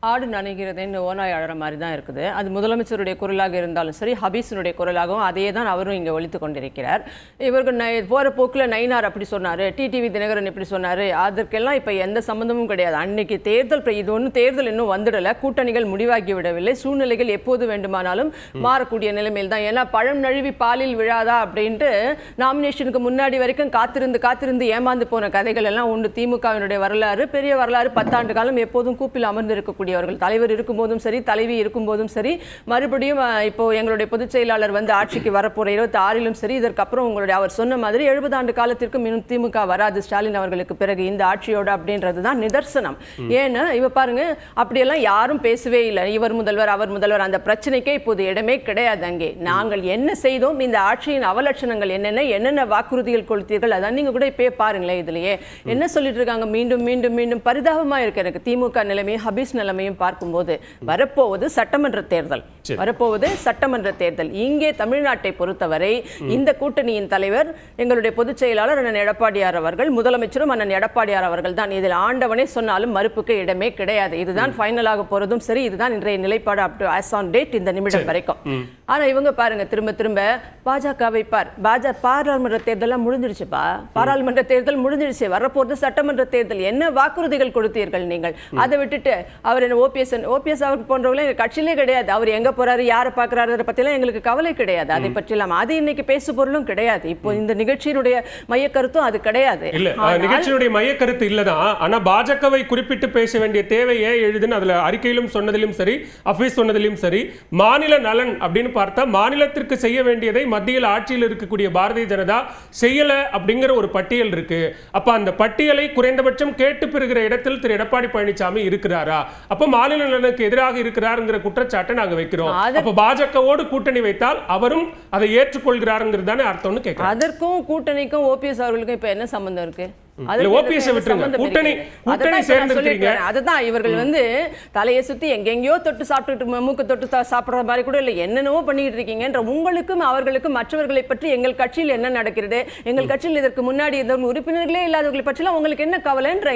ஆடு நனைகிறது இந்த ஓநாய் அழற மாதிரி தான் இருக்குது. அது முதலமைச்சருடைய குரலாக இருந்தாலும் சரி, ஹபீஸினுடைய குரலாகவும் அதே தான் அவரும் இங்கே ஒலித்து கொண்டிருக்கிறார். இவர்கள் போகிற போக்கில் நயினார் அப்படி சொன்னார், டிடிவி தினகரன் இப்படி சொன்னார், அதற்கெல்லாம் இப்போ எந்த சம்மந்தமும் கிடையாது. அன்னைக்கு தேர்தல், இது ஒன்றும் தேர்தல் இன்னும் வந்துடலை, கூட்டணிகள் முடிவாகி விடவில்லை, சூழ்நிலைகள் எப்போது வேண்டுமானாலும் மாறக்கூடிய நிலைமையில் தான். ஏன்னா பழம் நழுவி பாலில் விழாதா அப்படின்ட்டு நாமினேஷனுக்கு முன்னாடி வரைக்கும் காத்திருந்து ஏமாந்து போன கதைகள் எல்லாம் உண்டு. திமுகவினுடைய வரலாறு பெரிய வரலாறு, 10 ஆண்டு காலம் எப்போதும் கூப்பில் அமர்ந்திருக்கக்கூடிய தலைவர் இருக்கும்போதும் சரி, தலைவி இருக்கும்போதும் சரி, மறுபடியும் இப்போ எங்களுடைய பொதுச் செயலாளர் வந்து ஆட்சிக்கு வரப்போற 26லும் சரி, இதற்கப்புறம் உங்களுடைய அவர் சொன்ன மாதிரி 70 ஆண்டு காலத்திற்கு இன்னும் திமுக வராது ஸ்டாலின் அவர்களுக்கு பிறகு இந்த ஆட்சியோட அப்படின்றது தான் நிதர்சனம். ஏன்னா இவ பாருங்க, அப்படியெல்லாம் யாரும் பேசவே இல்லை. இவர் முதல்வர் அவர் முதல்வர் அந்த பிரச்சனைக்கே இப்போது இடமே கிடையாது. அங்கே நாங்கள் என்ன செய்தோம், இந்த ஆட்சியின் அவலட்சணங்கள் என்னென்ன வாக்குறுதிகள் கொடுத்தீர்கள், அதான் நீங்க கூட இப்பயே பாருங்களேன். இதுலயே என்ன சொல்லிட்டு இருக்காங்க, மீண்டும் மீண்டும் மீண்டும் பரிதாபமா இருக்கு எனக்கு திமுக நிலைமையும் ஹபீஸ் நிலைமையும் பார்க்கும்போது. வரப்போவது சட்டமன்ற தேர்தல். இங்கே தமிழ்நாட்டை பொறுத்தவரை இந்த கூட்டணியின் தலைவர் எங்களுடைய பொதுச் செயலாளர் அண்ணன் எடப்பாடியார் அவர்கள், முதலமைச்சரும் அண்ணன் எடப்பாடியார் அவர்கள் தான். இதில் ஆண்டவனே சொன்னாலும் மறுப்புக்கு இடமே கிடையாது. இதுதான் ஃபைனலாக போறதும் சரி, இதுதான் இன்றைய நிலைப்பாடு up to as on date இந்த நிமிடம் வரைக்கும். ஆனா இவங்க பாருங்க, திரும்ப பாஜகவை பாராளுமன்ற தேர்தல் முடிஞ்சிருச்சுப்பா, பாராளுமன்ற தேர்தல் முடிஞ்சிருச்சு, வரப்போறது சட்டமன்ற தேர்தல். என்ன வாக்குறுதிகள் கொடுத்தீர்கள் நீங்கள்? அதை விட்டுட்டு அவர் ஓபிஎஸ் அவர் போன்றவங்களும் எங்க கட்சியிலே கிடையாது. அவர் எங்க போறாரு, யாரை பார்க்கறாரு, அதை பத்திலாம் எங்களுக்கு கவலை கிடையாது. அதை பற்றிலாம் அது இன்னைக்கு பேசு பொருளும் கிடையாது. இப்போ இந்த நிகழ்ச்சியினுடைய மையக்கருத்தும் அது கிடையாது. இல்ல, நிகழ்ச்சியினுடைய மையக்கருத்து இல்லதான். ஆனா பாஜகவை குறிப்பிட்டு பேச வேண்டிய தேவையே எழுதுன்னு அதுல அறிக்கையிலும் சொன்னதிலும் சரி, அஃபீஸ் சொன்னதிலும் சரி, மாநில நலன் அப்படின்னு பார்த்தா மாநிலத்திற்கு செய்ய வேண்டியதை மத்தியில் ஆட்சியில் இருக்கக்கூடிய பாரதிய ஜனதா செய்யல அப்படிங்கிற ஒரு பட்டியல் இருக்கு. அப்ப அந்த பட்டியலை குறைந்தபட்சம் கேட்டு பெறுகிற இடத்தில் திரு எடப்பாடி பழனிசாமி இருக்கிறாரா? அப்ப மாநில நலனுக்கு எதிராக இருக்கிறாருங்கிற குற்றச்சாட்டை நாங்க வைக்கிறோம். அப்ப பாஜகவோடு கூட்டணி வைத்தால் அவரும் அதை ஏற்றுக்கொள்கிறாருங்கிறது தானே அர்த்தம்னு கேட்கிறோம். அதற்கும் கூட்டணிக்கும் ஓபிஎஸ் அவர்களுக்கும் இப்ப என்ன சம்பந்தம் இருக்கு? அதுதான் இவர்கள் வந்து தலையை சுத்தி எங்கெங்கயோ தொட்டு சாப்பிட்டு மூக்கு தொட்டு சாப்பிடுற மாதிரி கூட இல்லை, என்னென்னவோ பண்ணிட்டு இருக்கீங்க. உங்களுக்கும் அவர்களுக்கும் மற்றவர்களை பற்றி எங்கள் கட்சியில் என்ன நடக்கிறது, எங்கள் கட்சியில் இதற்கு முன்னாடி உறுப்பினர்களே இல்லாதவர்களை பற்றிலாம் உங்களுக்கு என்ன கவலைன்ற